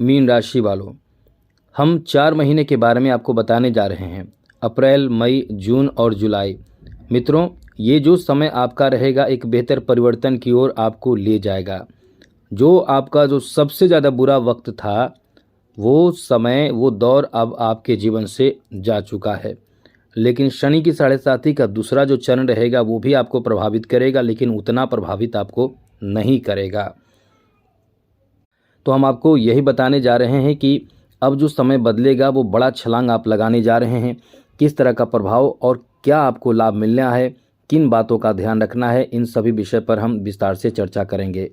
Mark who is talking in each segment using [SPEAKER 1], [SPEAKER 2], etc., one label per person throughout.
[SPEAKER 1] Mean राशि वालों, हम 4 महीने के बारे में आपको बताने जा रहे हैं। अप्रैल, मई, जून और जुलाई। मित्रों, ये जो समय आपका रहेगा एक बेहतर परिवर्तन की ओर आपको ले जाएगा। जो आपका जो सबसे ज़्यादा बुरा वक्त था, वो समय, वो दौर अब आपके जीवन से जा चुका है। लेकिन शनि की 7.5 का दूसरा जो चरण रहेगा वो भी आपको प्रभावित करेगा, लेकिन उतना प्रभावित आपको नहीं करेगा। तो हम आपको यही बताने जा रहे हैं कि अब जो समय बदलेगा वो बड़ा छलांग आप लगाने जा रहे हैं। किस तरह का प्रभाव और क्या आपको लाभ मिलना है, किन बातों का ध्यान रखना है, इन सभी विषय पर हम विस्तार से चर्चा करेंगे।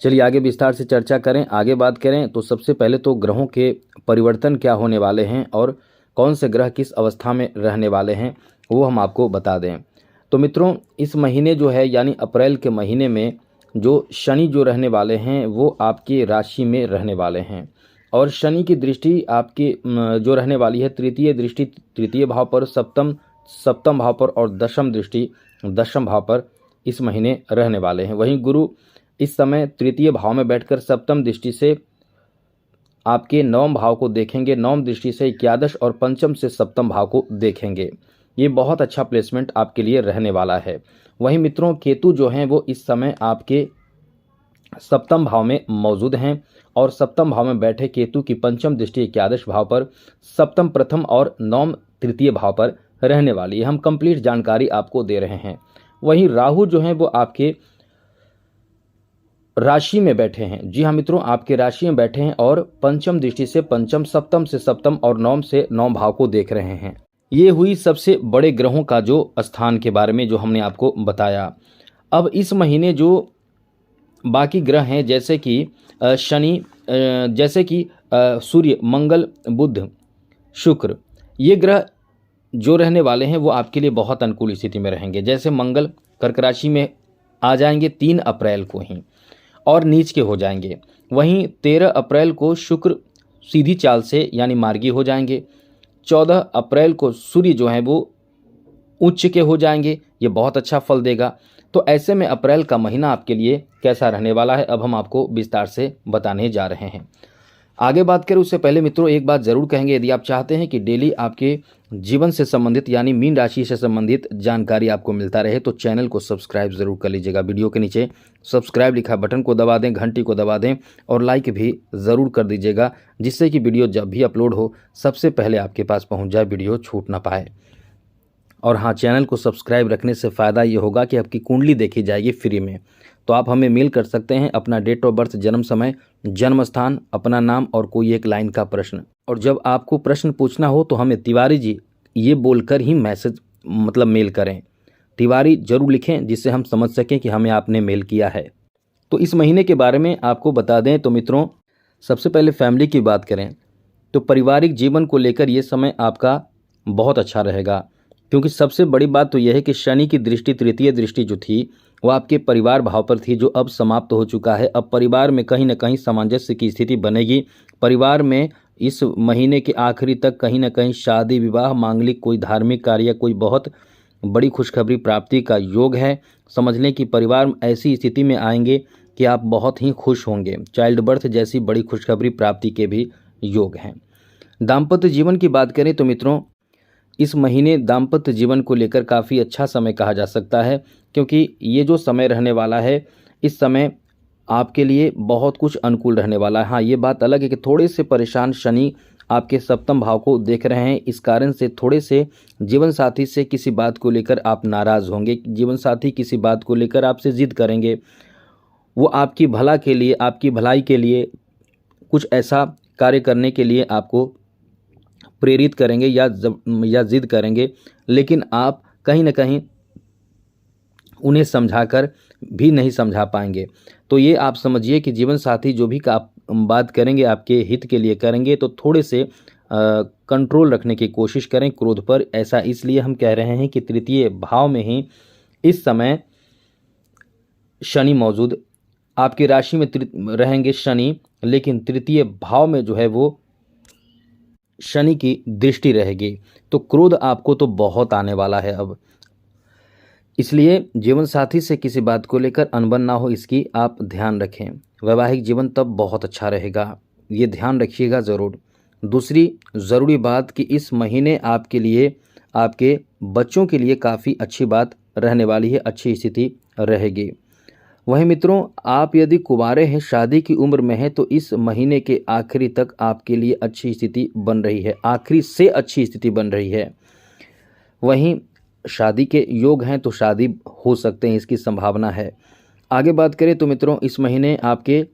[SPEAKER 1] चलिए आगे विस्तार से चर्चा करें, आगे बात करें तो सबसे पहले तो ग्रहों के परिवर्तन क्या होने वाले हैं और कौन से ग्रह किस अवस्था में रहने वाले हैं वो हम आपको बता दें। तो मित्रों, इस महीने जो है यानी अप्रैल के महीने में जो शनि जो रहने वाले हैं वो आपके राशि में रहने वाले हैं। और शनि की दृष्टि आपकी जो रहने वाली है, तृतीय दृष्टि तृतीय भाव पर, सप्तम भाव पर और दशम दृष्टि दशम भाव पर इस महीने रहने वाले हैं। वहीं गुरु इस समय तृतीय भाव में बैठकर सप्तम दृष्टि से आपके नवम भाव को देखेंगे, नवम दृष्टि से एकादश और पंचम से सप्तम भाव को देखेंगे। ये बहुत अच्छा प्लेसमेंट आपके लिए रहने वाला है। वहीं मित्रों, केतु जो हैं वो इस समय आपके सप्तम भाव में मौजूद हैं और सप्तम भाव में बैठे केतु की पंचम दृष्टि एकादश भाव पर, सप्तम प्रथम और नवम तृतीय भाव पर रहने वाली है। हम कंप्लीट जानकारी आपको दे रहे हैं। वहीं राहु जो हैं वो आपके राशि में बैठे हैं। जी हाँ मित्रों, आपके राशि में बैठे हैं और पंचम दृष्टि से पंचम, सप्तम से सप्तम और नवम से नवम भाव को देख रहे हैं। ये हुई सबसे बड़े ग्रहों का जो स्थान के बारे में जो हमने आपको बताया। अब इस महीने जो बाकी ग्रह हैं जैसे कि शनि, जैसे कि सूर्य, मंगल, बुध, शुक्र, ये ग्रह जो रहने वाले हैं वो आपके लिए बहुत अनुकूल स्थिति में रहेंगे। जैसे मंगल कर्क राशि में आ जाएंगे 3 अप्रैल को ही और नीच के हो जाएंगे। वहीं 13 अप्रैल को शुक्र सीधी चाल से यानी मार्गी हो जाएंगे। 14 अप्रैल को सूर्य जो हैं वो उच्च के हो जाएंगे। ये बहुत अच्छा फल देगा। तो ऐसे में अप्रैल का महीना आपके लिए कैसा रहने वाला है अब हम आपको विस्तार से बताने जा रहे हैं। आगे बात करें उससे पहले मित्रों एक बात ज़रूर कहेंगे, यदि आप चाहते हैं कि डेली आपके जीवन से संबंधित यानी मीन राशि से संबंधित जानकारी आपको मिलता रहे तो चैनल को सब्सक्राइब ज़रूर कर लीजिएगा। वीडियो के नीचे सब्सक्राइब लिखा बटन को दबा दें, घंटी को दबा दें और लाइक भी ज़रूर कर दीजिएगा, जिससे कि वीडियो जब भी अपलोड हो सबसे पहले आपके पास पहुँच जाए, वीडियो छूट ना पाए। और हाँ, चैनल को सब्सक्राइब रखने से फ़ायदा ये होगा कि आपकी कुंडली देखी जाएगी फ्री में। तो आप हमें मेल कर सकते हैं अपना डेट ऑफ बर्थ, जन्म समय, जन्म स्थान, अपना नाम और कोई एक लाइन का प्रश्न। और जब आपको प्रश्न पूछना हो तो हमें तिवारी जी ये बोलकर ही मैसेज मेल करें। तिवारी जरूर लिखें जिससे हम समझ सकें कि हमें आपने मेल किया है। तो इस महीने के बारे में आपको बता दें तो मित्रों, सबसे पहले फैमिली की बात करें तो पारिवारिक जीवन को लेकर ये समय आपका बहुत अच्छा रहेगा, क्योंकि सबसे बड़ी बात तो यह है कि शनि की दृष्टि, तृतीय दृष्टि जो थी वो आपके परिवार भाव पर थी, जो अब समाप्त हो चुका है। अब परिवार में कहीं ना कहीं सामंजस्य की स्थिति बनेगी। परिवार में इस महीने के आखिरी तक कहीं ना कहीं शादी, विवाह, मांगलिक कोई धार्मिक कार्य, कोई बहुत बड़ी खुशखबरी प्राप्ति का योग है। समझ लें कि परिवार ऐसी स्थिति में आएंगे कि आप बहुत ही खुश होंगे। चाइल्ड बर्थ जैसी बड़ी खुशखबरी प्राप्ति के भी योग हैं। दाम्पत्य जीवन की बात करें तो मित्रों, इस महीने दाम्पत्य जीवन को लेकर काफ़ी अच्छा समय कहा जा सकता है, क्योंकि ये जो समय रहने वाला है इस समय आपके लिए बहुत कुछ अनुकूल रहने वाला है। हाँ, ये बात अलग है कि थोड़े से परेशान शनि आपके सप्तम भाव को देख रहे हैं, इस कारण से थोड़े से जीवन साथी से किसी बात को लेकर आप नाराज़ होंगे। जीवन साथी किसी बात को लेकर आपसे जिद करेंगे, वो आपकी भला के लिए, आपकी भलाई के लिए कुछ ऐसा कार्य करने के लिए आपको प्रेरित करेंगे या जिद करेंगे, लेकिन आप कहीं ना कहीं उन्हें समझाकर भी नहीं समझा पाएंगे। तो ये आप समझिए कि जीवन साथी जो भी आप बात करेंगे आपके हित के लिए करेंगे, तो थोड़े से कंट्रोल रखने की कोशिश करें क्रोध पर। ऐसा इसलिए हम कह रहे हैं कि तृतीय भाव में ही इस समय शनि मौजूद, आपकी राशि में रहेंगे शनि, लेकिन तृतीय भाव में जो है वो शनि की दृष्टि रहेगी। तो क्रोध आपको तो बहुत आने वाला है अब, इसलिए जीवन साथी से किसी बात को लेकर अनबन ना हो, इसकी आप ध्यान रखें। वैवाहिक जीवन तब बहुत अच्छा रहेगा। ये ध्यान रखिएगा ज़रूर। दूसरी ज़रूरी बात कि इस महीने आपके लिए, आपके बच्चों के लिए काफ़ी अच्छी बात रहने वाली है, अच्छी स्थिति रहेगी। वहीं मित्रों, आप यदि कुंवारे हैं, शादी की उम्र में हैं, तो इस महीने के आखिरी तक आपके लिए अच्छी स्थिति बन रही है, आखिरी से अच्छी स्थिति बन रही है। वहीं शादी के योग हैं तो शादी हो सकते हैं, इसकी संभावना है। आगे बात करें तो मित्रों, इस महीने आपके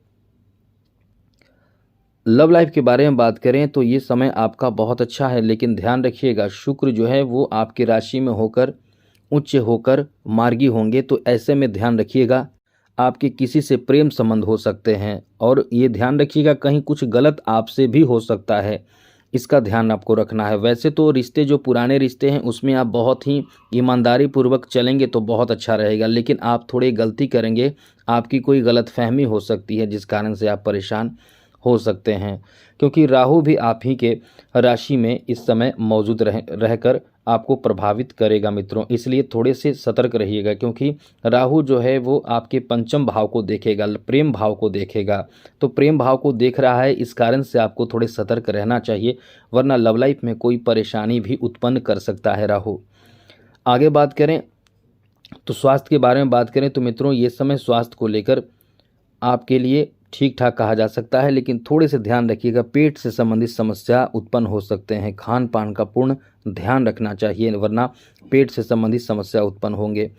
[SPEAKER 1] लव लाइफ के बारे में बात करें तो ये समय आपका बहुत अच्छा है, लेकिन ध्यान रखिएगा शुक्र जो है वो आपकी राशि में होकर उच्च होकर मार्गी होंगे, तो ऐसे में ध्यान रखिएगा आपके किसी से प्रेम संबंध हो सकते हैं, और ये ध्यान रखिएगा कहीं कुछ गलत आपसे भी हो सकता है, इसका ध्यान आपको रखना है। वैसे तो रिश्ते, जो पुराने रिश्ते हैं उसमें आप बहुत ही ईमानदारी पूर्वक चलेंगे तो बहुत अच्छा रहेगा, लेकिन आप थोड़ी गलती करेंगे, आपकी कोई गलतफहमी हो सकती है जिस कारण से आप परेशान हो सकते हैं, क्योंकि राहु भी आप ही के राशि में इस समय मौजूद रहकर आपको प्रभावित करेगा मित्रों। इसलिए थोड़े से सतर्क रहिएगा, क्योंकि राहु जो है वो आपके पंचम भाव को देखेगा, प्रेम भाव को देखेगा, तो प्रेम भाव को देख रहा है, इस कारण से आपको थोड़े सतर्क रहना चाहिए, वरना लव लाइफ में कोई परेशानी भी उत्पन्न कर सकता है राहु। आगे बात करें तो स्वास्थ्य के बारे में बात करें तो मित्रों, ये समय स्वास्थ्य को लेकर आपके लिए ठीक ठाक कहा जा सकता है, लेकिन थोड़े से ध्यान रखिएगा, पेट से संबंधित समस्या उत्पन्न हो सकते हैं, खान पान का पूर्ण ध्यान रखना चाहिए, वरना पेट से संबंधित समस्या उत्पन्न होंगे।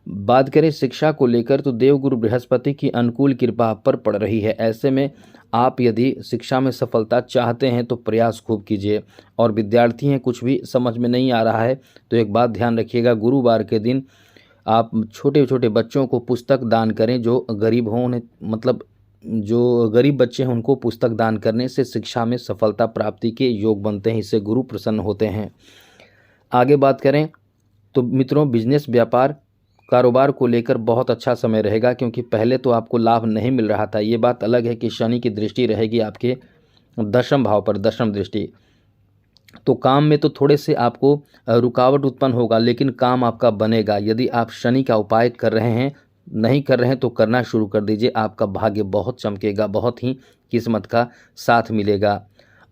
[SPEAKER 1] बात करें शिक्षा को लेकर तो देवगुरु बृहस्पति की अनुकूल कृपा आप पर पड़ रही है। ऐसे में आप यदि शिक्षा में सफलता चाहते हैं तो प्रयास खूब कीजिए, और विद्यार्थी हैं, कुछ भी समझ में नहीं आ रहा है तो एक बात ध्यान रखिएगा, गुरुवार के दिन आप छोटे छोटे बच्चों को पुस्तक दान करें, जो गरीब हों, उन्हें मतलब जो गरीब बच्चे हैं उनको पुस्तक दान करने से शिक्षा में सफलता प्राप्ति के योग बनते हैं, इससे गुरु प्रसन्न होते हैं। आगे बात करें तो मित्रों, बिजनेस, व्यापार, कारोबार को लेकर बहुत अच्छा समय रहेगा, क्योंकि पहले तो आपको लाभ नहीं मिल रहा था। ये बात अलग है कि शनि की दृष्टि रहेगी आपके दशम भाव पर, दशम दृष्टि, तो काम में तो थोड़े से आपको रुकावट उत्पन्न होगा, लेकिन काम आपका बनेगा। यदि आप शनि का उपाय कर रहे हैं, नहीं कर रहे हैं तो करना शुरू कर दीजिए, आपका भाग्य बहुत चमकेगा, बहुत ही किस्मत का साथ मिलेगा।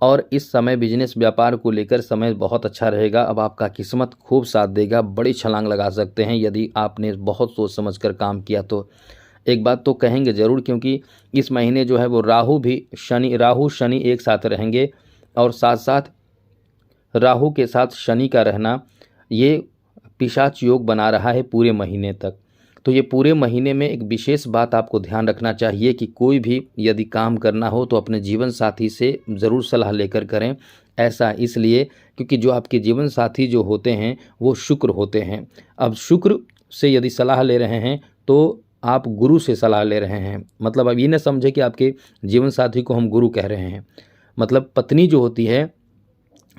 [SPEAKER 1] और इस समय बिजनेस व्यापार को लेकर समय बहुत अच्छा रहेगा, अब आपका किस्मत खूब साथ देगा, बड़ी छलांग लगा सकते हैं यदि आपने बहुत सोच समझकर काम किया तो। एक बात तो कहेंगे ज़रूर, क्योंकि इस महीने जो है वो राहु शनि एक साथ रहेंगे, और साथ साथ राहु के साथ शनि का रहना ये पिशाच योग बना रहा है पूरे महीने तक। तो ये पूरे महीने में एक विशेष बात आपको ध्यान रखना चाहिए कि कोई भी यदि काम करना हो तो अपने जीवन साथी से ज़रूर सलाह लेकर करें। ऐसा इसलिए क्योंकि जो आपके जीवन साथी जो होते हैं वो शुक्र होते हैं। अब शुक्र से यदि सलाह ले रहे हैं तो आप गुरु से सलाह ले रहे हैं, मतलब अब ये न समझे कि आपके जीवन साथी को हम गुरु कह रहे हैं, मतलब पत्नी जो होती है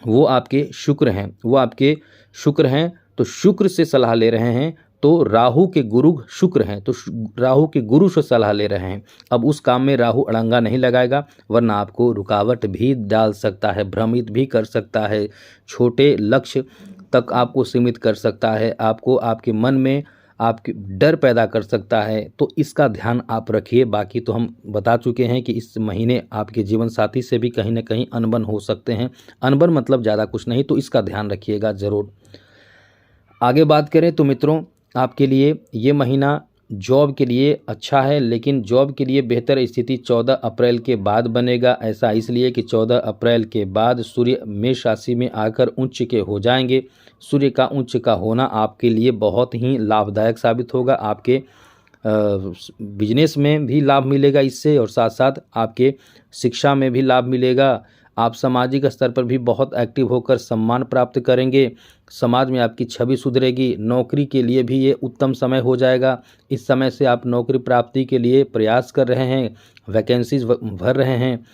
[SPEAKER 1] वो आपके शुक्र हैं, वो आपके शुक्र हैं, तो शुक्र से सलाह ले रहे हैं, तो राहु के गुरु शुक्र हैं, तो राहु के गुरु से सलाह ले रहे हैं। अब उस काम में राहु अड़ंगा नहीं लगाएगा, वरना आपको रुकावट भी डाल सकता है, भ्रमित भी कर सकता है, छोटे लक्ष्य तक आपको सीमित कर सकता है, आपको आपके मन में आपके डर पैदा कर सकता है, तो इसका ध्यान आप रखिए। बाकी तो हम बता चुके हैं कि इस महीने आपके जीवन साथी से भी कहीं ना कहीं अनबन हो सकते हैं, अनबन मतलब ज़्यादा कुछ नहीं, तो इसका ध्यान रखिएगा ज़रूर। आगे बात करें तो मित्रों, आपके लिए ये महीना जॉब के लिए अच्छा है, लेकिन जॉब के लिए बेहतर स्थिति 14 अप्रैल के बाद बनेगा। ऐसा इसलिए कि 14 अप्रैल के बाद सूर्य मेष राशि में आकर उच्च के हो जाएंगे। सूर्य का उच्च का होना आपके लिए बहुत ही लाभदायक साबित होगा, आपके बिजनेस में भी लाभ मिलेगा इससे, और साथ साथ आपके शिक्षा में भी लाभ मिलेगा। आप सामाजिक स्तर पर भी बहुत एक्टिव होकर सम्मान प्राप्त करेंगे, समाज में आपकी छवि सुधरेगी। नौकरी के लिए भी ये उत्तम समय हो जाएगा। इस समय से आप नौकरी प्राप्ति के लिए प्रयास कर रहे हैं, वैकेंसीज भर रहे हैं,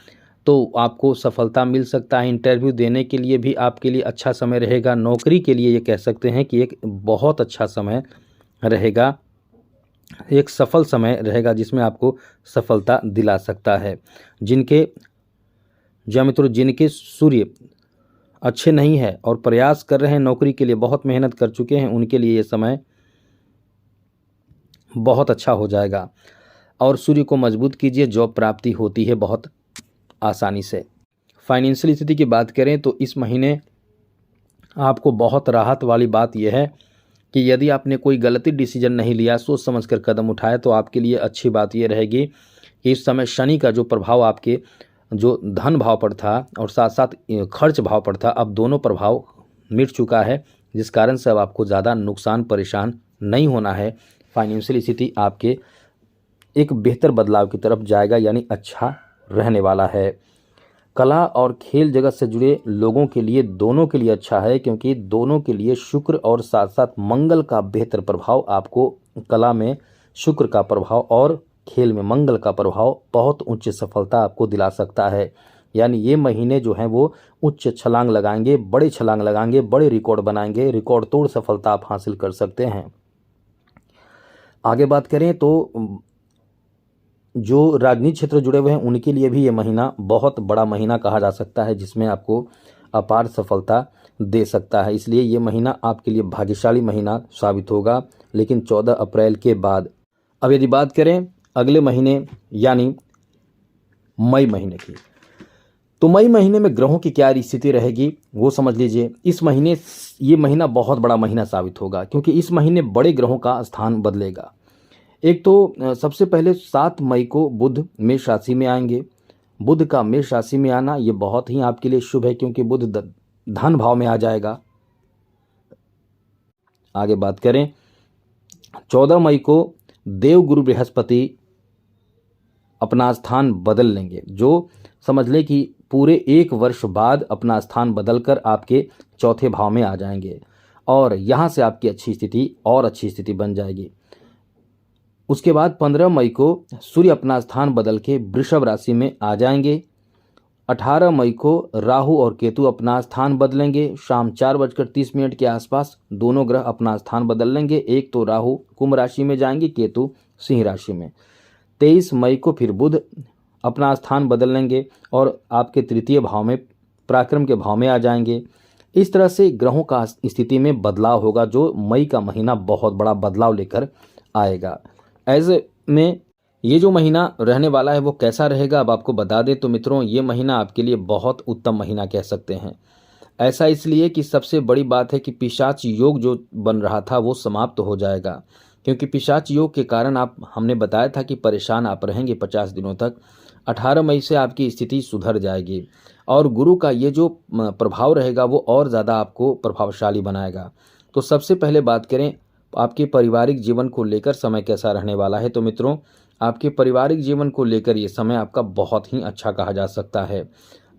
[SPEAKER 1] तो आपको सफलता मिल सकता है। इंटरव्यू देने के लिए भी आपके लिए अच्छा समय रहेगा। नौकरी के लिए ये कह सकते हैं कि एक बहुत अच्छा समय रहेगा, एक सफल समय रहेगा जिसमें आपको सफलता दिला सकता है। जिनके सूर्य अच्छे नहीं है और प्रयास कर रहे हैं नौकरी के लिए, बहुत मेहनत कर चुके हैं, उनके लिए ये समय बहुत अच्छा हो जाएगा। और सूर्य को मजबूत कीजिए, जॉब प्राप्ति होती है बहुत आसानी से। फाइनेंशियल स्थिति की बात करें तो इस महीने आपको बहुत राहत वाली बात यह है कि यदि आपने कोई गलती डिसीजन नहीं लिया, सोच समझकर कदम उठाया, तो आपके लिए अच्छी बात यह रहेगी कि इस समय शनि का जो प्रभाव आपके जो धन भाव पर था और साथ साथ खर्च भाव पर था, अब दोनों प्रभाव मिट चुका है, जिस कारण से अब आपको ज़्यादा नुकसान परेशान नहीं होना है। फाइनेंशियल स्थिति आपके एक बेहतर बदलाव की तरफ जाएगा, यानी अच्छा रहने वाला है। कला और खेल जगत से जुड़े लोगों के लिए, दोनों के लिए अच्छा है, क्योंकि दोनों के लिए शुक्र और साथ साथ मंगल का बेहतर प्रभाव आपको, कला में शुक्र का प्रभाव और खेल में मंगल का प्रभाव बहुत उच्च सफलता आपको दिला सकता है। यानी ये महीने जो हैं वो उच्च छलांग लगाएंगे, बड़े छलांग लगाएंगे, बड़े रिकॉर्ड बनाएंगे, रिकॉर्ड तोड़ सफलता आप हासिल कर सकते हैं। आगे बात करें तो जो राजनीतिक क्षेत्र जुड़े हुए हैं उनके लिए भी ये महीना बहुत बड़ा महीना कहा जा सकता है, जिसमें आपको अपार सफलता दे सकता है। इसलिए ये महीना आपके लिए भाग्यशाली महीना साबित होगा, लेकिन 14 अप्रैल के बाद। अब यदि बात करें अगले महीने यानी मई महीने की, तो मई महीने में ग्रहों की क्या स्थिति रहेगी वो समझ लीजिए। इस महीने ये महीना बहुत बड़ा महीना साबित होगा, क्योंकि इस महीने बड़े ग्रहों का स्थान बदलेगा। एक तो सबसे पहले 7 मई को बुध मेष राशि में आएंगे। बुध का मेष राशि में आना ये बहुत ही आपके लिए शुभ है, क्योंकि बुध धन भाव में आ जाएगा। आगे बात करें 14 मई को देवगुरु बृहस्पति अपना स्थान बदल लेंगे, जो समझ लें कि पूरे 1 वर्ष बाद अपना स्थान बदलकर आपके चौथे भाव में आ जाएंगे, और यहाँ से आपकी अच्छी स्थिति और अच्छी स्थिति बन जाएगी। उसके बाद 15 मई को सूर्य अपना स्थान बदल के वृषभ राशि में आ जाएंगे। 18 मई को राहु और केतु अपना स्थान बदलेंगे। शाम 4:30 के आसपास दोनों ग्रह अपना स्थान बदल लेंगे। एक तो राहु कुंभ राशि में जाएंगे, केतु सिंह राशि में। 23 मई को फिर बुध अपना स्थान बदल लेंगे और आपके तृतीय भाव में, पराक्रम के भाव में आ जाएंगे। इस तरह से ग्रहों का स्थिति में बदलाव होगा, जो मई का महीना बहुत बड़ा बदलाव लेकर आएगा। ऐसे में ये जो महीना रहने वाला है वो कैसा रहेगा, अब आपको बता दें तो मित्रों, ये महीना आपके लिए बहुत उत्तम महीना कह सकते हैं। ऐसा इसलिए कि सबसे बड़ी बात है कि पिशाच योग जो बन रहा था वो समाप्त हो जाएगा, क्योंकि पिशाच योग के कारण हमने बताया था कि परेशान आप रहेंगे 50 दिनों तक। 18 मई से आपकी स्थिति सुधर जाएगी, और गुरु का ये जो प्रभाव रहेगा वो और ज़्यादा आपको प्रभावशाली बनाएगा। तो सबसे पहले बात करें आपके पारिवारिक जीवन को लेकर समय कैसा रहने वाला है, तो मित्रों आपके पारिवारिक जीवन को लेकर ये समय आपका बहुत ही अच्छा कहा जा सकता है।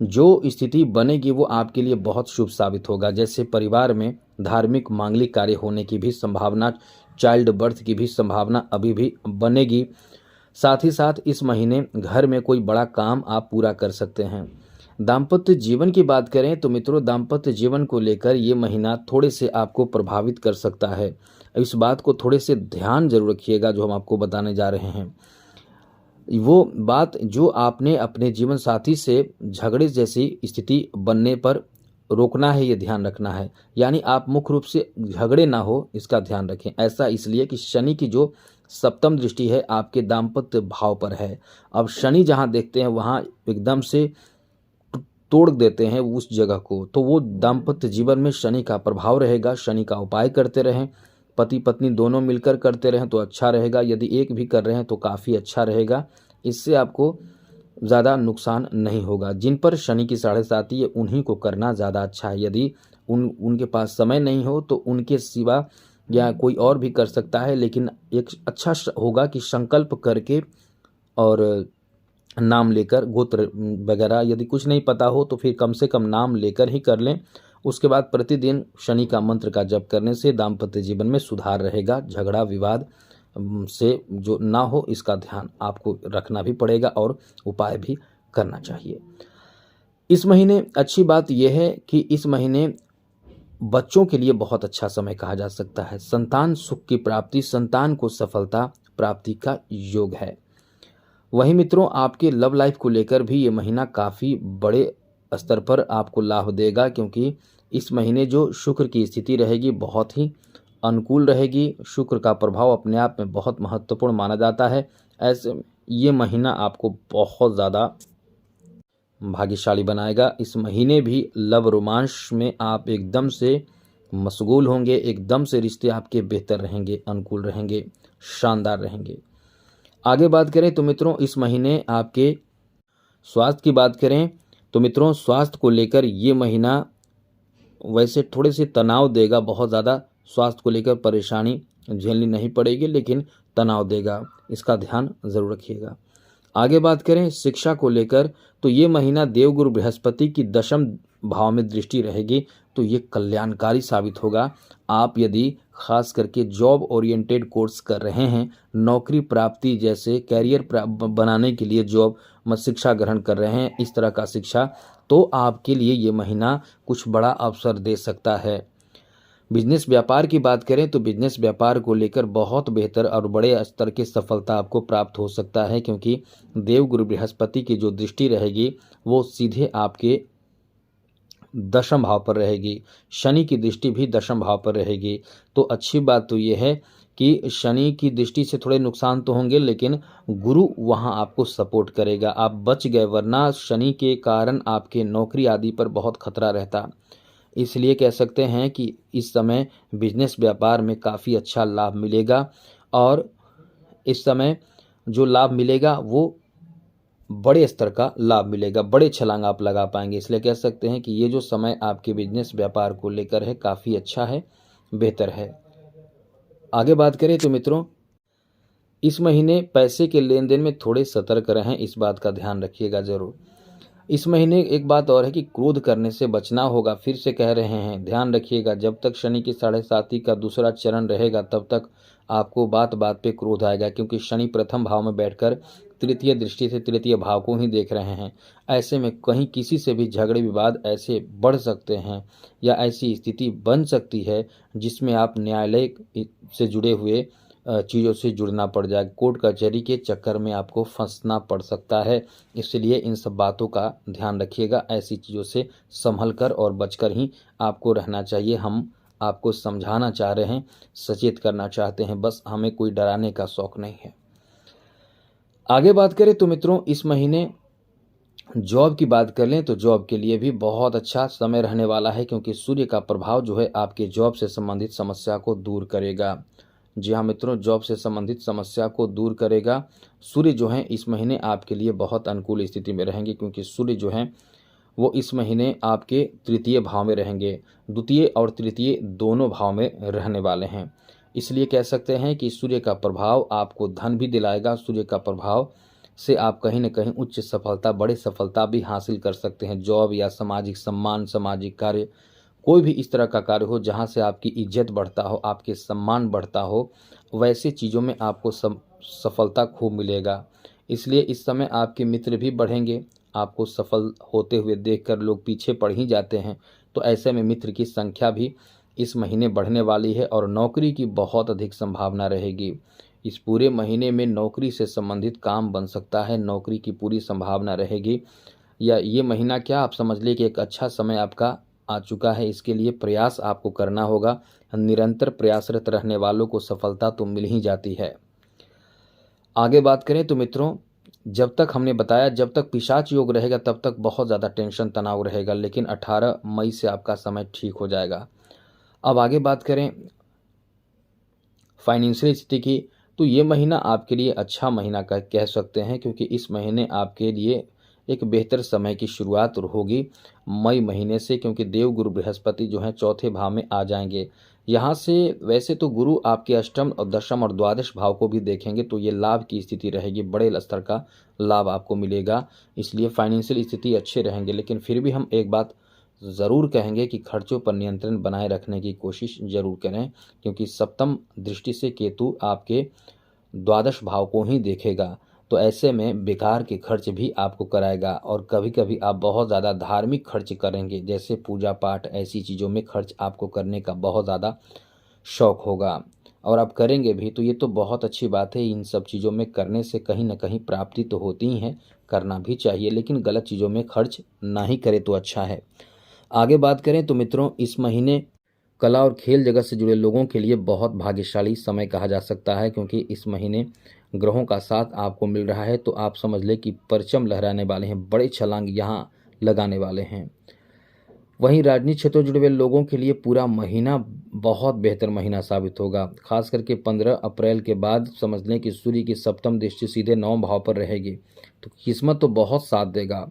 [SPEAKER 1] जो स्थिति बनेगी वो आपके लिए बहुत शुभ साबित होगा, जैसे परिवार में धार्मिक मांगलिक कार्य होने की भी संभावना, चाइल्ड बर्थ की भी संभावना अभी भी बनेगी। साथ ही साथ इस महीने घर में कोई बड़ा काम आप पूरा कर सकते हैं। दाम्पत्य जीवन की बात करें तो मित्रों, दाम्पत्य जीवन को लेकर ये महीना थोड़े से आपको प्रभावित कर सकता है। इस बात को थोड़े से ध्यान जरूर रखिएगा जो हम आपको बताने जा रहे हैं। वो बात जो आपने अपने जीवन साथी से झगड़े जैसी स्थिति बनने पर रोकना है, ये ध्यान रखना है। यानी आप मुख्य रूप से झगड़े ना हो, इसका ध्यान रखें। ऐसा इसलिए कि शनि की जो सप्तम दृष्टि है आपके दाम्पत्य भाव पर है। अब शनि जहाँ देखते हैं वहाँ एकदम से तोड़ देते हैं उस जगह को, तो वो दाम्पत्य जीवन में शनि का प्रभाव रहेगा। शनि का उपाय करते रहें, पति पत्नी दोनों मिलकर करते रहें तो अच्छा रहेगा। यदि एक भी कर रहे हैं तो काफ़ी अच्छा रहेगा, इससे आपको ज़्यादा नुकसान नहीं होगा। जिन पर शनि की 7.5 है उन्हीं को करना ज़्यादा अच्छा है। यदि उनके पास समय नहीं हो तो उनके सिवा या कोई और भी कर सकता है, लेकिन एक अच्छा होगा कि संकल्प करके और नाम लेकर, गोत्र वगैरह यदि कुछ नहीं पता हो तो फिर कम से कम नाम लेकर ही कर लें। उसके बाद प्रतिदिन शनि का मंत्र का जप करने से दाम्पत्य जीवन में सुधार रहेगा। झगड़ा विवाद से जो ना हो इसका ध्यान आपको रखना भी पड़ेगा और उपाय भी करना चाहिए। इस महीने अच्छी बात यह है कि इस महीने बच्चों के लिए बहुत अच्छा समय कहा जा सकता है। संतान सुख की प्राप्ति, संतान को सफलता प्राप्ति का योग है। वहीं मित्रों आपके लव लाइफ को लेकर भी ये महीना काफ़ी बड़े स्तर पर आपको लाभ देगा, क्योंकि इस महीने जो शुक्र की स्थिति रहेगी बहुत ही अनुकूल रहेगी। शुक्र का प्रभाव अपने आप में बहुत महत्वपूर्ण माना जाता है। ऐसे ये महीना आपको बहुत ज़्यादा भाग्यशाली बनाएगा। इस महीने भी लव रोमांस में आप एकदम से मशगूल होंगे, एकदम से रिश्ते आपके बेहतर रहेंगे, अनुकूल रहेंगे, शानदार रहेंगे। आगे बात करें तो मित्रों इस महीने आपके स्वास्थ्य की बात करें तो मित्रों स्वास्थ्य को लेकर ये महीना वैसे थोड़े से तनाव देगा, बहुत ज़्यादा स्वास्थ्य को लेकर परेशानी झेलनी नहीं पड़ेगी, लेकिन तनाव देगा, इसका ध्यान ज़रूर रखिएगा। आगे बात करें शिक्षा को लेकर तो ये महीना देवगुरु बृहस्पति की दशम भाव में दृष्टि रहेगी, तो ये कल्याणकारी साबित होगा। आप यदि खास करके जॉब ओरिएंटेड कोर्स कर रहे हैं, नौकरी प्राप्ति जैसे कैरियर बनाने के लिए जॉब में शिक्षा ग्रहण कर रहे हैं, इस तरह का शिक्षा, तो आपके लिए ये महीना कुछ बड़ा अवसर दे सकता है। बिजनेस व्यापार की बात करें तो बिजनेस व्यापार को लेकर बहुत बेहतर और बड़े स्तर की सफलता आपको प्राप्त हो सकता है, क्योंकि देवगुरु बृहस्पति की जो दृष्टि रहेगी वो सीधे आपके दशम भाव पर रहेगी। शनि की दृष्टि भी दशम भाव पर रहेगी। तो अच्छी बात तो ये है कि शनि की दृष्टि से थोड़े नुकसान तो होंगे, लेकिन गुरु वहाँ आपको सपोर्ट करेगा, आप बच गए, वरना शनि के कारण आपके नौकरी आदि पर बहुत खतरा रहता। इसलिए कह सकते हैं कि इस समय बिजनेस व्यापार में काफ़ी अच्छा लाभ मिलेगा, और इस समय जो लाभ मिलेगा वो बड़े स्तर का लाभ मिलेगा, बड़े छलांग आप लगा पाएंगे। इसलिए कह सकते हैं कि ये जो समय आपके बिजनेस व्यापार को लेकर है काफ़ी अच्छा है, बेहतर है। आगे बात करें तो मित्रों इस महीने पैसे के लेन देन में थोड़े सतर्क रहें, इस बात का ध्यान रखिएगा ज़रूर। इस महीने एक बात और है कि क्रोध करने से बचना होगा, फिर से कह रहे हैं, ध्यान रखिएगा। जब तक शनि की 7.5 का दूसरा चरण रहेगा तब तक आपको बात बात पे क्रोध आएगा, क्योंकि शनि प्रथम भाव में बैठकर तृतीय दृष्टि से तृतीय भाव को ही देख रहे हैं। ऐसे में कहीं किसी से भी झगड़े विवाद ऐसे बढ़ सकते हैं, या ऐसी स्थिति बन सकती है जिसमें आप न्यायालय से जुड़े हुए चीज़ों से जुड़ना पड़ जाए, कोर्ट कचहरी के चक्कर में आपको फंसना पड़ सकता है। इसलिए इन सब बातों का ध्यान रखिएगा, ऐसी चीज़ों से संभल कर और बचकर ही आपको रहना चाहिए। हम आपको समझाना चाह रहे हैं, सचेत करना चाहते हैं, बस हमें कोई डराने का शौक नहीं है। आगे बात करें तो मित्रों इस महीने जॉब की बात कर लें तो जॉब के लिए भी बहुत अच्छा समय रहने वाला है, क्योंकि सूर्य का प्रभाव जो है आपके जॉब से संबंधित समस्या को दूर करेगा। जी हाँ मित्रों, जॉब से संबंधित समस्या को दूर करेगा। सूर्य जो है इस महीने आपके लिए बहुत अनुकूल स्थिति में रहेंगे, क्योंकि सूर्य जो है वो इस महीने आपके तृतीय भाव में रहेंगे, द्वितीय और तृतीय दोनों भाव में रहने वाले हैं। इसलिए कह सकते हैं कि सूर्य का प्रभाव आपको धन भी दिलाएगा। सूर्य का प्रभाव से आप कहीं न कहीं उच्च सफलता, बड़े सफलता भी हासिल कर सकते हैं। जॉब या सामाजिक सम्मान, सामाजिक कार्य, कोई भी इस तरह का कार्य हो जहां से आपकी इज्जत बढ़ता हो, आपके सम्मान बढ़ता हो, वैसे चीज़ों में आपको सफलता खूब मिलेगा। इसलिए इस समय आपके मित्र भी बढ़ेंगे, आपको सफल होते हुए देखकर लोग पीछे पड़ ही जाते हैं। तो ऐसे में मित्र की संख्या भी इस महीने बढ़ने वाली है, और नौकरी की बहुत अधिक संभावना रहेगी। इस पूरे महीने में नौकरी से संबंधित काम बन सकता है, नौकरी की पूरी संभावना रहेगी। या ये महीना क्या, आप समझ लीजिए कि एक अच्छा समय आपका आ चुका है। इसके लिए प्रयास आपको करना होगा। निरंतर प्रयासरत रहने वालों को सफलता तो मिल ही जाती है। आगे बात करें तो मित्रों जब तक हमने बताया, जब तक पिशाच योग रहेगा तब तक बहुत ज़्यादा टेंशन तनाव रहेगा, लेकिन 18 मई से आपका समय ठीक हो जाएगा। अब आगे बात करें फाइनेंशियल स्थिति की, तो ये महीना आपके लिए अच्छा महीना कह सकते हैं, क्योंकि इस महीने आपके लिए एक बेहतर समय की शुरुआत होगी मई महीने से, क्योंकि देवगुरु बृहस्पति जो हैं चौथे भाव में आ जाएंगे। यहाँ से वैसे तो गुरु आपके अष्टम और दशम और द्वादश भाव को भी देखेंगे, तो ये लाभ की स्थिति रहेगी, बड़े स्तर का लाभ आपको मिलेगा। इसलिए फाइनेंशियल स्थिति अच्छे रहेंगे, लेकिन फिर भी हम एक बात ज़रूर कहेंगे कि खर्चों पर नियंत्रण बनाए रखने की कोशिश ज़रूर करें, क्योंकि सप्तम दृष्टि से केतु आपके द्वादश भाव को ही देखेगा। तो ऐसे में बेकार के खर्च भी आपको कराएगा, और कभी कभी आप बहुत ज़्यादा धार्मिक खर्च करेंगे, जैसे पूजा पाठ, ऐसी चीज़ों में खर्च आपको करने का बहुत ज़्यादा शौक होगा, और आप करेंगे भी, तो ये तो बहुत अच्छी बात है। इन सब चीज़ों में करने से कहीं ना कहीं प्राप्ति तो होती ही है, करना भी चाहिए, लेकिन गलत चीज़ों में खर्च ना ही करें तो अच्छा है। आगे बात करें तो मित्रों इस महीने कला और खेल जगत से जुड़े लोगों के लिए बहुत भाग्यशाली समय कहा जा सकता है, क्योंकि इस महीने ग्रहों का साथ आपको मिल रहा है। तो आप समझ लें कि परचम लहराने वाले हैं, बड़े छलांग यहाँ लगाने वाले हैं। वहीं राजनीतिक क्षेत्रों से जुड़े हुए लोगों के लिए पूरा महीना बहुत बेहतर महीना साबित होगा। खास करके 15 अप्रैल के बाद समझ लें कि सूर्य की सप्तम दृष्टि सीधे 9 भाव पर रहेगी, तो किस्मत तो बहुत साथ देगा।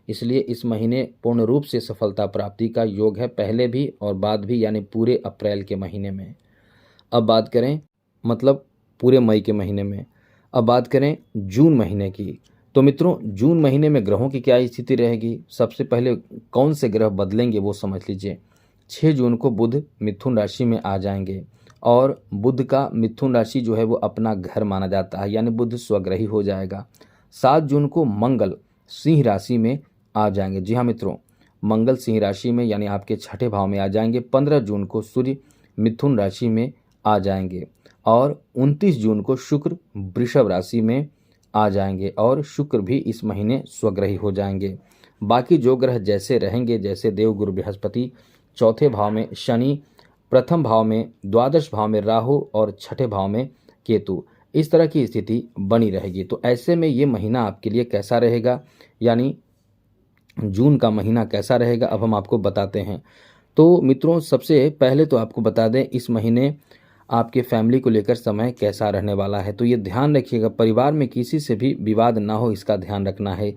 [SPEAKER 1] इसलिए इस महीने पूर्ण रूप से सफलता प्राप्ति का योग है, पहले भी और बाद भी, यानी पूरे अप्रैल के महीने में। अब बात करें मतलब पूरे मई के महीने में। अब बात करें जून महीने की, तो मित्रों जून महीने में ग्रहों की क्या स्थिति रहेगी। सबसे पहले कौन से ग्रह बदलेंगे वो समझ लीजिए। 6 जून को बुध मिथुन राशि में आ जाएंगे, और बुध का मिथुन राशि जो है वो अपना घर माना जाता है, यानी बुध स्वग्रही हो जाएगा। 7 जून को मंगल सिंह राशि में आ जाएंगे। जी हाँ मित्रों, मंगल सिंह राशि में यानी आपके छठे भाव में आ जाएंगे। 15 जून को सूर्य मिथुन राशि में आ जाएंगे, और 29 जून को शुक्र वृषभ राशि में आ जाएंगे, और शुक्र भी इस महीने स्वग्रही हो जाएंगे। बाकी जो ग्रह जैसे रहेंगे, जैसे देवगुरु बृहस्पति, चौथे भाव में शनि, प्रथम भाव में, द्वादश भाव में राहु और छठे भाव में केतु, इस तरह की स्थिति बनी रहेगी। तो ऐसे में ये महीना आपके लिए कैसा रहेगा, यानी जून का महीना कैसा रहेगा, अब हम आपको बताते हैं। तो मित्रों सबसे पहले तो आपको बता दें इस महीने आपके फैमिली को लेकर समय कैसा रहने वाला है। तो ये ध्यान रखिएगा, परिवार में किसी से भी विवाद ना हो, इसका ध्यान रखना है।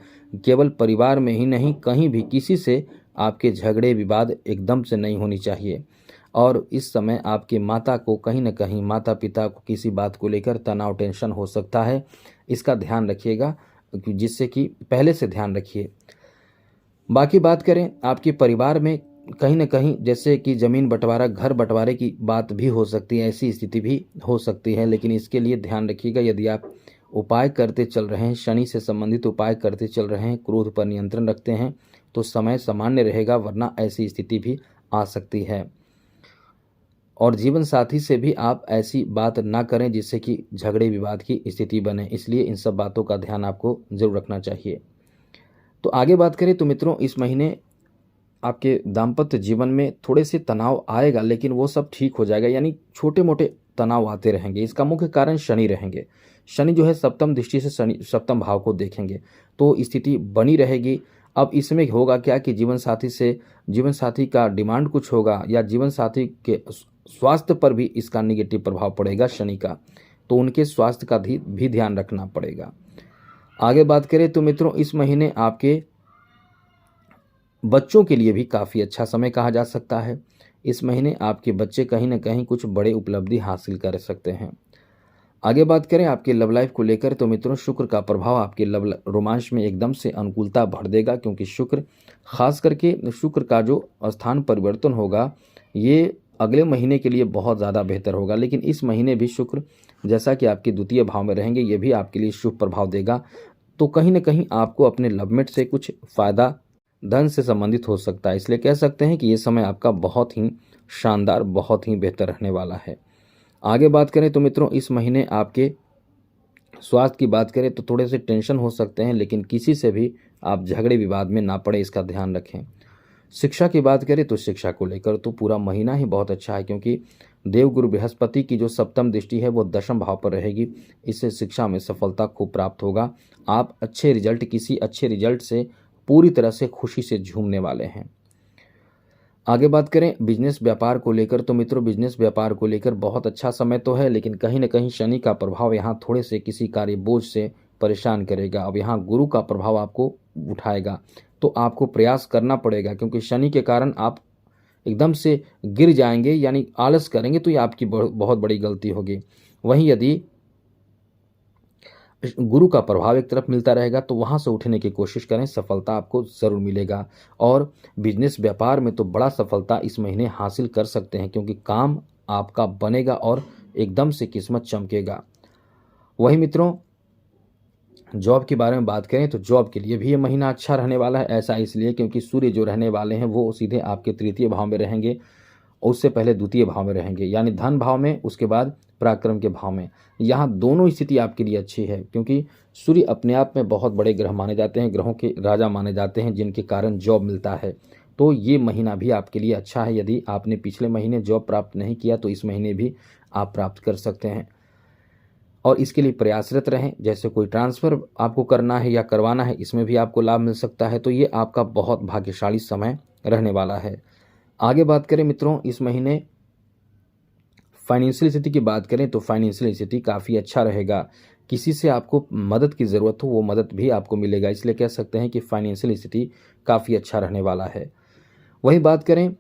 [SPEAKER 1] केवल परिवार में ही नहीं, कहीं भी किसी से आपके झगड़े विवाद एकदम से नहीं होनी चाहिए। और इस समय आपके माता को कहीं ना कहीं, माता पिता को किसी बात को लेकर तनाव टेंशन हो सकता है, इसका ध्यान रखिएगा, जिससे कि पहले से ध्यान रखिए। बाकी बात करें आपके परिवार में कहीं ना कहीं जैसे कि ज़मीन बंटवारा, घर बंटवारे की बात भी हो सकती है, ऐसी स्थिति भी हो सकती है। लेकिन इसके लिए ध्यान रखिएगा, यदि आप उपाय करते चल रहे हैं, शनि से संबंधित उपाय करते चल रहे हैं, क्रोध पर नियंत्रण रखते हैं, तो समय सामान्य रहेगा, वरना ऐसी स्थिति भी आ सकती है। और जीवन साथी से भी आप ऐसी बात ना करें जिससे कि झगड़े विवाद की स्थिति बने, इसलिए इन सब बातों का ध्यान आपको जरूर रखना चाहिए। तो आगे बात करें तो मित्रों इस महीने आपके दाम्पत्य जीवन में थोड़े से तनाव आएगा, लेकिन वो सब ठीक हो जाएगा, यानी छोटे मोटे तनाव आते रहेंगे। इसका मुख्य कारण शनि रहेंगे। शनि जो है सप्तम दृष्टि से शनि सप्तम भाव को देखेंगे, तो स्थिति बनी रहेगी। अब इसमें होगा क्या कि जीवन साथी का डिमांड कुछ होगा, या जीवन साथी के स्वास्थ्य पर भी इसका निगेटिव प्रभाव पड़ेगा शनि का, तो उनके स्वास्थ्य का भी ध्यान रखना पड़ेगा। आगे बात करें तो मित्रों इस महीने आपके बच्चों के लिए भी काफ़ी अच्छा समय कहा जा सकता है। इस महीने आपके बच्चे कहीं ना कहीं कुछ बड़े उपलब्धि हासिल कर सकते हैं। आगे बात करें आपके लव लाइफ को लेकर तो मित्रों शुक्र का प्रभाव आपके लव रोमांच में एकदम से अनुकूलता भर देगा, क्योंकि शुक्र खास करके शुक्र का जो स्थान परिवर्तन होगा ये अगले महीने के लिए बहुत ज़्यादा बेहतर होगा। लेकिन इस महीने भी शुक्र जैसा कि आपके द्वितीय भाव में रहेंगे, ये भी आपके लिए शुभ प्रभाव देगा। तो कहीं ना कहीं आपको अपने लवमेट से कुछ फ़ायदा धन से संबंधित हो सकता है, इसलिए कह सकते हैं कि ये समय आपका बहुत ही शानदार, बहुत ही बेहतर रहने वाला है। आगे बात करें तो मित्रों इस महीने आपके स्वास्थ्य की बात करें तो थोड़े से टेंशन हो सकते हैं, लेकिन किसी से भी आप झगड़े विवाद में ना पड़े, इसका ध्यान रखें। शिक्षा की बात करें तो शिक्षा को लेकर तो पूरा महीना ही बहुत अच्छा है, क्योंकि देवगुरु बृहस्पति की जो सप्तम दृष्टि है वो दशम भाव पर रहेगी। इससे शिक्षा में सफलता खूब प्राप्त होगा। आप किसी अच्छे रिजल्ट से पूरी तरह से खुशी से झूमने वाले हैं। आगे बात करें बिजनेस व्यापार को लेकर तो मित्रों बिजनेस व्यापार को लेकर बहुत अच्छा समय तो है, लेकिन कहीं ना कहीं शनि का प्रभाव यहाँ थोड़े से किसी कार्य बोझ से परेशान करेगा। अब यहाँ गुरु का प्रभाव आपको उठाएगा, तो आपको प्रयास करना पड़ेगा, क्योंकि शनि के कारण आप एकदम से गिर जाएंगे, यानी आलस करेंगे, तो ये आपकी बहुत बड़ी गलती होगी। वहीं यदि गुरु का प्रभाव एक तरफ मिलता रहेगा तो वहाँ से उठने की कोशिश करें, सफलता आपको ज़रूर मिलेगा। और बिजनेस व्यापार में तो बड़ा सफलता इस महीने हासिल कर सकते हैं, क्योंकि काम आपका बनेगा और एकदम से किस्मत चमकेगा। वही मित्रों जॉब के बारे में बात करें तो जॉब के लिए भी ये महीना अच्छा रहने वाला है। ऐसा इसलिए क्योंकि सूर्य जो रहने वाले हैं वो सीधे आपके तृतीय भाव में रहेंगे, और उससे पहले द्वितीय भाव में रहेंगे, यानी धन भाव में, उसके बाद पराक्रम के भाव में। यहाँ दोनों स्थिति आपके लिए अच्छी है, क्योंकि सूर्य अपने आप में बहुत बड़े ग्रह माने जाते हैं, ग्रहों के राजा माने जाते हैं, जिनके कारण जॉब मिलता है। तो ये महीना भी आपके लिए अच्छा है। यदि आपने पिछले महीने जॉब प्राप्त नहीं किया तो इस महीने भी आप प्राप्त कर सकते हैं और इसके लिए प्रयासरत रहें। जैसे कोई ट्रांसफ़र आपको करना है या करवाना है, इसमें भी आपको लाभ मिल सकता है। तो ये आपका बहुत भाग्यशाली समय रहने वाला है। आगे बात करें मित्रों, इस महीने फाइनेंशियल स्थिति की बात करें तो फाइनेंशियल स्थिति काफ़ी अच्छा रहेगा। किसी से आपको मदद की ज़रूरत हो वो मदद भी आपको मिलेगा, इसलिए कह सकते हैं कि फाइनेंशियल स्थिति काफ़ी अच्छा रहने वाला है। वही बात करें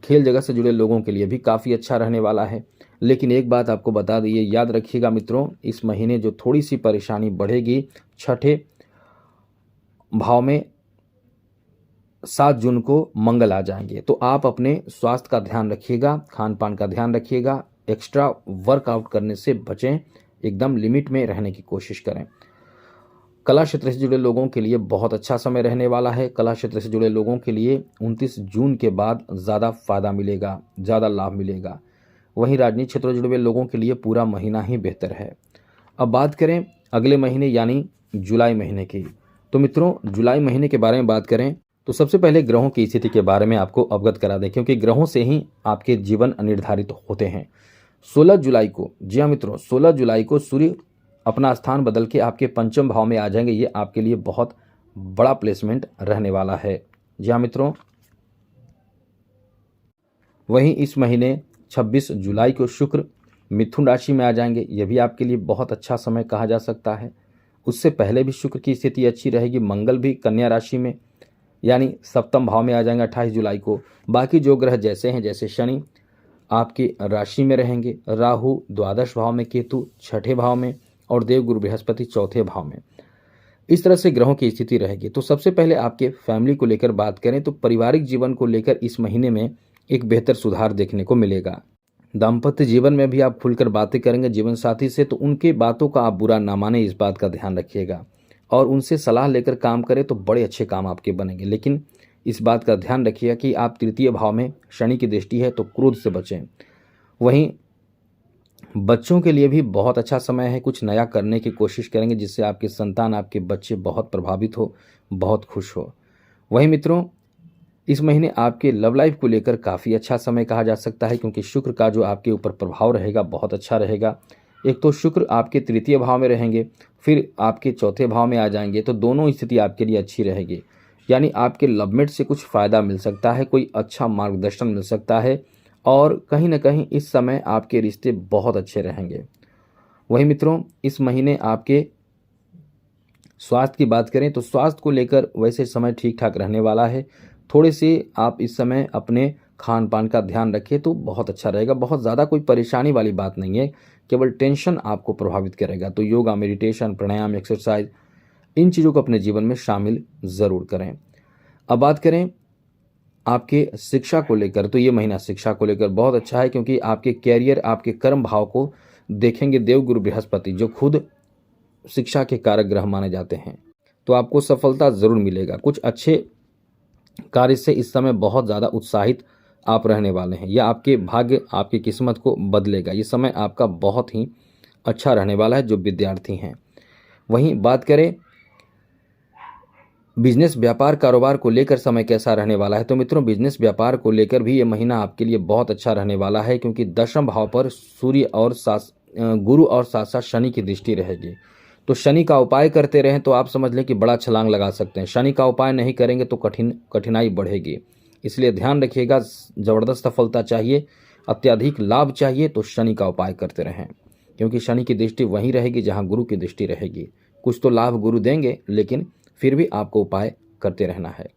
[SPEAKER 1] खेल जगत से जुड़े लोगों के लिए भी काफ़ी अच्छा रहने वाला है। लेकिन एक बात आपको बता दिए, याद रखिएगा मित्रों, इस महीने जो थोड़ी सी परेशानी बढ़ेगी, छठे भाव में 7 जून को मंगल आ जाएंगे। तो आप अपने स्वास्थ्य का ध्यान रखिएगा, खान पान का ध्यान रखिएगा, एक्स्ट्रा वर्कआउट करने से बचें, एकदम लिमिट में रहने की कोशिश करें। कला क्षेत्र से जुड़े लोगों के लिए बहुत अच्छा समय रहने वाला है। कला क्षेत्र से जुड़े लोगों के लिए 29 जून के बाद ज़्यादा फायदा मिलेगा, ज़्यादा लाभ मिलेगा। वहीं राजनीतिक क्षेत्र से जुड़े हुए लोगों के लिए पूरा महीना ही बेहतर है। अब बात करें अगले महीने यानी जुलाई महीने की, तो मित्रों जुलाई महीने के बारे में बात करें तो सबसे पहले ग्रहों की स्थिति के बारे में आपको अवगत करा दें, क्योंकि ग्रहों से ही आपके जीवन निर्धारित होते हैं। 16 जुलाई को, जी हाँ मित्रों, 16 जुलाई को सूर्य अपना स्थान बदल के आपके पंचम भाव में आ जाएंगे। ये आपके लिए बहुत बड़ा प्लेसमेंट रहने वाला है। जी हाँ मित्रों, वहीं इस महीने 26 जुलाई को शुक्र मिथुन राशि में आ जाएंगे। यह भी आपके लिए बहुत अच्छा समय कहा जा सकता है। उससे पहले भी शुक्र की स्थिति अच्छी रहेगी। मंगल भी कन्या राशि में यानी सप्तम भाव में आ जाएंगे 28 जुलाई को। बाकी जो ग्रह जैसे हैं, जैसे शनि आपकी राशि में रहेंगे, राहु द्वादश भाव में, केतु छठे भाव में और देवगुरु बृहस्पति चौथे भाव में। इस तरह से ग्रहों की स्थिति रहेगी। तो सबसे पहले आपके फैमिली को लेकर बात करें तो पारिवारिक जीवन को लेकर इस महीने में एक बेहतर सुधार देखने को मिलेगा। दाम्पत्य जीवन में भी आप खुलकर बातें करेंगे जीवन साथी से, तो उनके बातों का आप बुरा ना माने, इस बात का ध्यान रखिएगा और उनसे सलाह लेकर काम करें तो बड़े अच्छे काम आपके बनेंगे। लेकिन इस बात का ध्यान रखिएगा कि आप तृतीय भाव में शनि की दृष्टि है तो क्रोध से बचें। वहीं बच्चों के लिए भी बहुत अच्छा समय है। कुछ नया करने की कोशिश करेंगे जिससे आपके संतान, आपके बच्चे बहुत प्रभावित हो, बहुत खुश हो। वहीं मित्रों इस महीने आपके लव लाइफ को लेकर काफ़ी अच्छा समय कहा जा सकता है, क्योंकि शुक्र का जो आपके ऊपर प्रभाव रहेगा बहुत अच्छा रहेगा। एक तो शुक्र आपके तृतीय भाव में रहेंगे, फिर आपके चौथे भाव में आ जाएंगे, तो दोनों स्थिति आपके लिए अच्छी रहेगी। यानी आपके लवमेट से कुछ फ़ायदा मिल सकता है, कोई अच्छा मार्गदर्शन मिल सकता है और कहीं ना कहीं इस समय आपके रिश्ते बहुत अच्छे रहेंगे। वहीं मित्रों इस महीने आपके स्वास्थ्य की बात करें तो स्वास्थ्य को लेकर वैसे समय ठीक ठाक रहने वाला है। थोड़े से आप इस समय अपने खान पान का ध्यान रखें तो बहुत अच्छा रहेगा। बहुत ज़्यादा कोई परेशानी वाली बात नहीं है, केवल टेंशन आपको प्रभावित करेगा। तो योगा, मेडिटेशन, प्राणायाम, एक्सरसाइज, इन चीज़ों को अपने जीवन में शामिल ज़रूर करें। अब बात करें आपके शिक्षा को लेकर, तो ये महीना शिक्षा को लेकर बहुत अच्छा है, क्योंकि आपके कैरियर, आपके कर्म भाव को देखेंगे देवगुरु बृहस्पति, जो खुद शिक्षा के कारक ग्रह माने जाते हैं। तो आपको सफलता ज़रूर मिलेगा। कुछ अच्छे कार्य से इस समय बहुत ज़्यादा उत्साहित आप रहने वाले हैं। यह आपके भाग्य, आपकी किस्मत को बदलेगा। ये समय आपका बहुत ही अच्छा रहने वाला है जो विद्यार्थी हैं। वहीं बात करें बिजनेस, व्यापार, कारोबार को लेकर समय कैसा रहने वाला है, तो मित्रों बिजनेस व्यापार को लेकर भी ये महीना आपके लिए बहुत अच्छा रहने वाला है, क्योंकि दशम भाव पर सूर्य और गुरु और साथ साथ शनि की दृष्टि रहेगी। तो शनि का उपाय करते रहें तो आप समझ लें कि बड़ा छलांग लगा सकते हैं। शनि का उपाय नहीं करेंगे तो कठिनाई बढ़ेगी, इसलिए ध्यान रखिएगा। ज़बरदस्त सफलता चाहिए, अत्यधिक लाभ चाहिए तो शनि का उपाय करते रहें, क्योंकि शनि की दृष्टि वहीं रहेगी जहां गुरु की दृष्टि रहेगी। कुछ तो लाभ गुरु देंगे, लेकिन फिर भी आपको उपाय करते रहना है।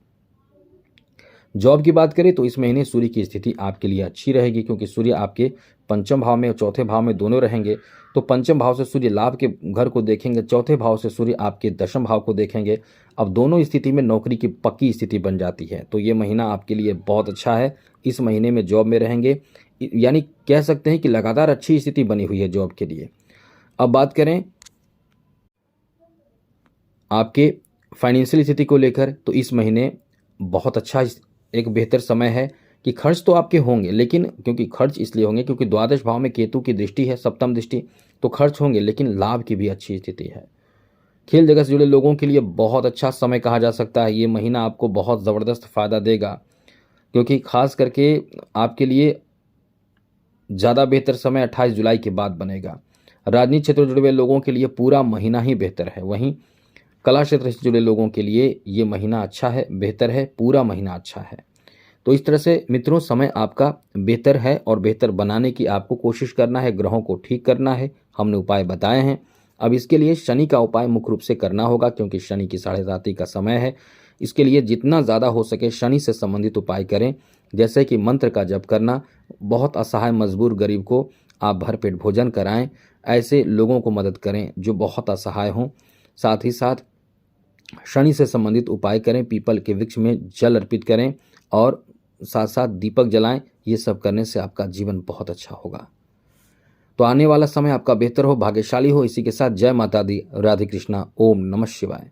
[SPEAKER 1] जॉब की बात करें तो इस महीने सूर्य की स्थिति आपके लिए अच्छी रहेगी, क्योंकि सूर्य आपके पंचम भाव में और चौथे भाव में दोनों रहेंगे। तो पंचम भाव से सूर्य लाभ के घर को देखेंगे, चौथे भाव से सूर्य आपके दशम भाव को देखेंगे। अब दोनों स्थिति में नौकरी की पक्की स्थिति बन जाती है। तो ये महीना आपके लिए बहुत अच्छा है। इस महीने में जॉब में रहेंगे, यानी कह सकते हैं कि लगातार अच्छी स्थिति बनी हुई है जॉब के लिए। अब बात करें आपके फाइनेंशियल स्थिति को लेकर, तो इस महीने बहुत अच्छा एक बेहतर समय है कि खर्च तो आपके होंगे, लेकिन क्योंकि खर्च इसलिए होंगे क्योंकि द्वादश भाव में केतु की दृष्टि है, सप्तम दृष्टि, तो खर्च होंगे, लेकिन लाभ की भी अच्छी स्थिति है। खेल जगत से जुड़े लोगों के लिए बहुत अच्छा समय कहा जा सकता है। ये महीना आपको बहुत ज़बरदस्त फायदा देगा। क्योंकि खास करके आपके लिए ज़्यादा बेहतर समय 28 जुलाई के बाद बनेगा। राजनीतिक क्षेत्र से जुड़े हुए लोगों के लिए पूरा महीना ही बेहतर है। वहीं कला क्षेत्र से जुड़े लोगों के लिए ये महीना अच्छा है, बेहतर है, पूरा महीना अच्छा है। तो इस तरह से मित्रों समय आपका बेहतर है और बेहतर बनाने की आपको कोशिश करना है, ग्रहों को ठीक करना है। हमने उपाय बताए हैं। अब इसके लिए शनि का उपाय मुख्य रूप से करना होगा, क्योंकि शनि की साढ़े रात्रि का समय है। इसके लिए जितना ज़्यादा हो सके शनि से संबंधित उपाय करें, जैसे कि मंत्र का जप करना, बहुत असहाय मजबूर गरीब को आप भरपेट भोजन कराएं, ऐसे लोगों को मदद करें जो बहुत असहाय हों। साथ ही साथ शनि से संबंधित उपाय करें, पीपल के वृक्ष में जल अर्पित करें और साथ साथ दीपक जलाएं। ये सब करने से आपका जीवन बहुत अच्छा होगा। तो आने वाला समय आपका बेहतर हो, भाग्यशाली हो। इसी के साथ जय माता दी, राधे कृष्णा, ओम नमः शिवाय।